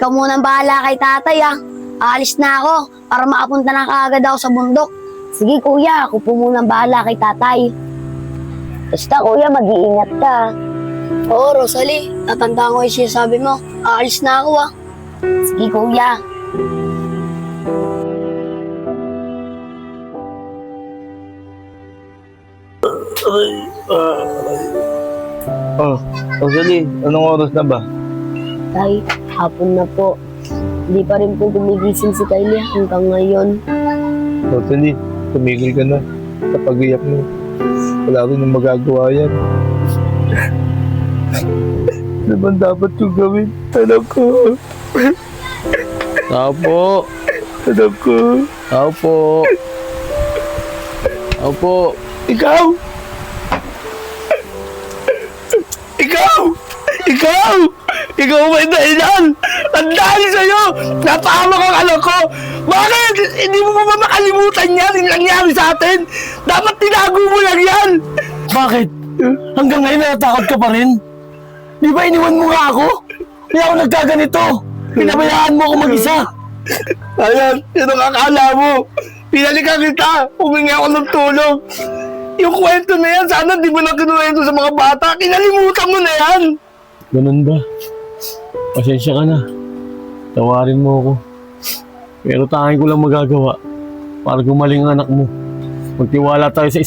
Ikaw munang bahala kay tatay ah. Aalis na ako para makapunta na kaagad ako sa bundok. Sige kuya, ako po munang bahala kay tatay. Basta kuya, mag-iingat ka. Oo, Rosalie. Tatandaan ko yung sinasabi mo. Aalis na ako ah. Sige kuya. Oh, Rosalie, anong oras na ba? Tay, hapon na po. Hindi pa rin po gumigising si Kylie hanggang ngayon. Rosalie, tumigil ka na. Kapag iyak mo, wala rin ang magagawa yan. Ano ba dapat yung gawin? Anak ko. Tao po. Anak ko. Tao po. Tao po. Ikaw! Ikaw! Ikaw! Ikaw may dahilan! Ang dahil sa'yo! Napahamak ang anak ko! Bakit? Hindi mo ba makalimutan yan? Yung nangyari sa atin? Dapat tinago mo lang yan! Bakit? Hanggang ngayon natatakot ka pa rin? Di ba iniwan mo nga ako? Kaya ako nagkaganito. Pinabayaan mo ako mag-isa. Ayan, yun ang akala mo. Pinalikan kita. Humingi ako ng tulong. Yung kwento na yan, sana di mo na kinuwento sa mga bata. Kinalimutan mo na yan. Ganun ba? Pasensya ka na. Tawarin mo ako. Pero tanging ko lang magagawa para gumaling ang anak mo. Magtiwala tayo sa